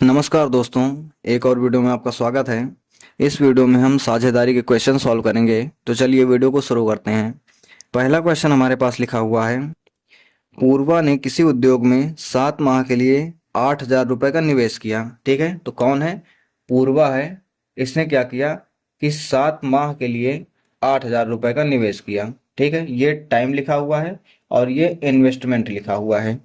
नमस्कार दोस्तों, एक और वीडियो में आपका स्वागत है। इस वीडियो में हम साझेदारी के क्वेश्चन सॉल्व करेंगे। तो चलिए वीडियो को शुरू करते हैं। पहला क्वेश्चन हमारे पास लिखा हुआ है, पूर्वा ने किसी उद्योग में 7 माह के लिए 8,000 रुपये का निवेश किया। ठीक है, तो कौन है? पूर्वा है। इसने क्या किया कि 7 माह के लिए 8,000 रुपये का निवेश किया। ठीक है, ये टाइम लिखा हुआ है और ये इन्वेस्टमेंट लिखा हुआ है।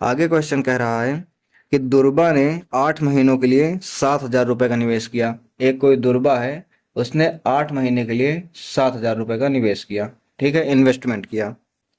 आगे क्वेश्चन कह रहा है कि दुर्बा ने 8 महीनों के लिए 7,000 रुपये का निवेश किया। एक कोई दुर्बा है, उसने 8 महीने के लिए 7,000 रुपये का निवेश किया। ठीक है, इन्वेस्टमेंट किया।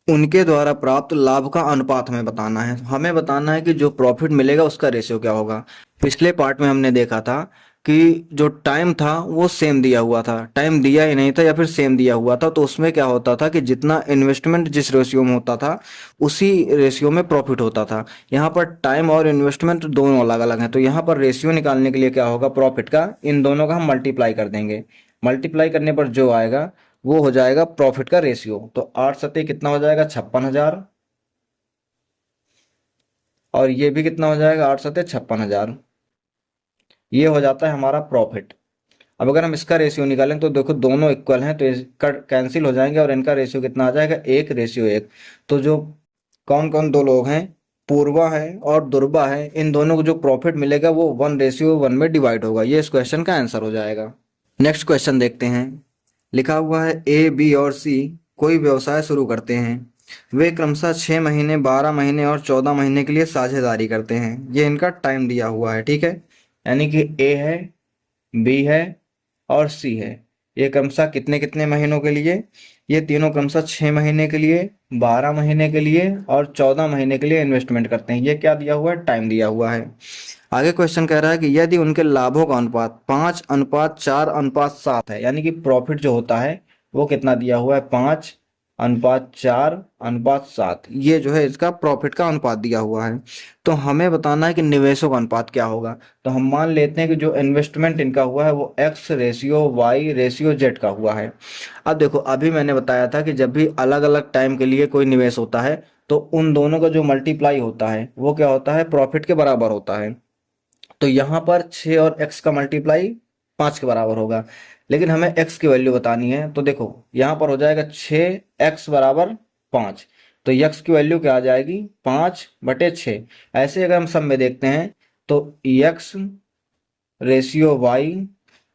उनके द्वारा प्राप्त लाभ का अनुपात हमें बताना है। हमें बताना है कि जो प्रॉफिट मिलेगा उसका रेशियो क्या होगा। पिछले पार्ट में हमने देखा था कि जो टाइम था वो सेम दिया हुआ था, टाइम दिया ही नहीं था या फिर सेम दिया हुआ था। तो उसमें क्या होता था कि जितना इन्वेस्टमेंट जिस रेशियो में होता था उसी रेशियो में प्रॉफिट होता था। यहाँ पर टाइम और इन्वेस्टमेंट दोनों अलग अलग हैं। तो यहाँ पर रेशियो निकालने के लिए क्या होगा, प्रॉफिट का, इन दोनों का हम मल्टीप्लाई कर देंगे। मल्टीप्लाई करने पर जो आएगा वो हो जाएगा प्रॉफिट का रेशियो। तो 8 सत्ते कितना हो जाएगा, 56,000। और ये भी कितना हो जाएगा, 8 सत्ते 56,000। ये हो जाता है हमारा प्रॉफिट। अब अगर हम इसका रेशियो निकालें तो देखो दोनों इक्वल हैं, तो इसका कैंसिल हो जाएंगे और इनका रेशियो कितना आ जाएगा, 1:1। तो जो कौन कौन दो लोग हैं, पूर्वा है और दुर्बा है, इन दोनों को जो प्रॉफिट मिलेगा वो 1:1 में डिवाइड होगा। ये इस क्वेश्चन का आंसर हो जाएगा। नेक्स्ट क्वेश्चन देखते हैं। लिखा हुआ है, ए, बी और सी कोई व्यवसाय शुरू करते हैं। वे क्रमशः 6 महीने, 12 महीने और 14 महीने के लिए साझेदारी करते हैं। ये इनका टाइम दिया हुआ है। ठीक है, यानी कि ए है, बी है और सी है। ये क्रमशः कितने कितने महीनों के लिए, ये तीनों क्रमशः 6 महीने के लिए, 12 महीने के लिए और 14 महीने के लिए इन्वेस्टमेंट करते हैं। ये क्या दिया हुआ है, टाइम दिया हुआ है। आगे क्वेश्चन कह रहा है कि यदि उनके लाभों का अनुपात 5:4:7 है, यानी कि प्रॉफिट जो होता है वो कितना दिया हुआ है, 5:4:7। ये जो है इसका प्रॉफिट का अनुपात दिया हुआ है। तो हमें बताना है कि निवेशों का अनुपात क्या होगा। तो हम मान लेते हैं कि जो इन्वेस्टमेंट इनका हुआ है वो X/Y/Z का हुआ है। अब देखो, अभी मैंने बताया था कि जब भी अलग अलग टाइम के लिए कोई निवेश होता है तो उन दोनों का जो मल्टीप्लाई होता है वो क्या होता है, प्रॉफिट के बराबर होता है। तो यहाँ पर 6 और x का मल्टीप्लाई 5 के बराबर होगा। लेकिन हमें x की वैल्यू बतानी है। तो देखो यहाँ पर हो जाएगा 6x बराबर 5। तो x की वैल्यू क्या आ जाएगी, 5/6। ऐसे अगर हम सब में देखते हैं तो x ratio y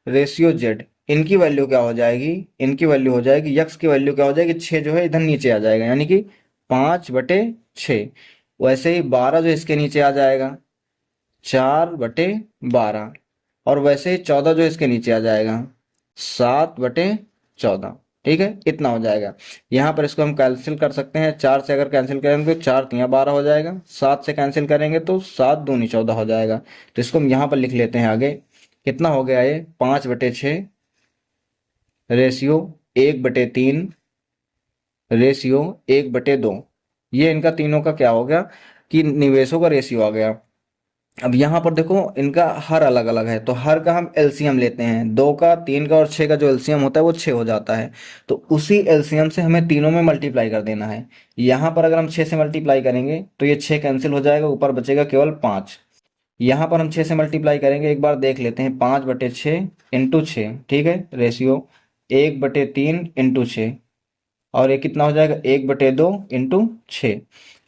ratio z, इनकी वैल्यू क्या हो जाएगी, इनकी वैल्यू हो जाएगी, x की वैल्यू क्या हो जाएगी, 6 जो है इधर नीचे आ जाएगा, यानी कि 5/6। वैसे ही 12 जो इसके नीचे आ जाएगा, 4/12। और वैसे ही 14 जो इसके नीचे आ जाएगा, 7/14। ठीक है, इतना हो जाएगा। यहाँ पर इसको हम कैंसिल कर सकते हैं। 4 से अगर कैंसिल करेंगे तो 4×3=12 हो जाएगा। 7 से कैंसिल करेंगे तो 7×2=14 हो जाएगा। तो इसको हम यहाँ पर लिख लेते हैं। आगे कितना हो गया, ये 5/6 रेशियो 1/3 रेशियो 1/2। ये इनका तीनों का क्या हो गया कि निवेशों का रेशियो आ गया। अब यहाँ पर देखो इनका हर अलग अलग है, तो हर का हम एलसीएम लेते हैं। 2 का, 3 का और 6 का जो एलसीएम होता है वो 6 हो जाता है। तो उसी एलसीएम से हमें तीनों में मल्टीप्लाई कर देना है। यहाँ पर अगर हम 6 से मल्टीप्लाई करेंगे तो ये 6 कैंसिल हो जाएगा, ऊपर बचेगा केवल 5। यहाँ पर हम 6 से मल्टीप्लाई करेंगे, एक बार देख लेते हैं। 5/6 इंटू 6, ठीक है, रेशियो 1/3 इंटू 6। और ये कितना हो जाएगा, 1/2 इंटू 6।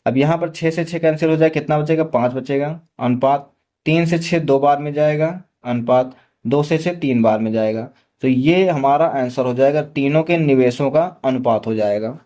अब यहाँ पर 6 से 6 कैंसिल हो जाए, कितना बचेगा, 5 बचेगा। अनुपात 3 से 6 2 बार में जाएगा, अनुपात 2 से 6 3 बार में जाएगा। तो ये हमारा आंसर हो जाएगा, तीनों के निवेशों का अनुपात हो जाएगा।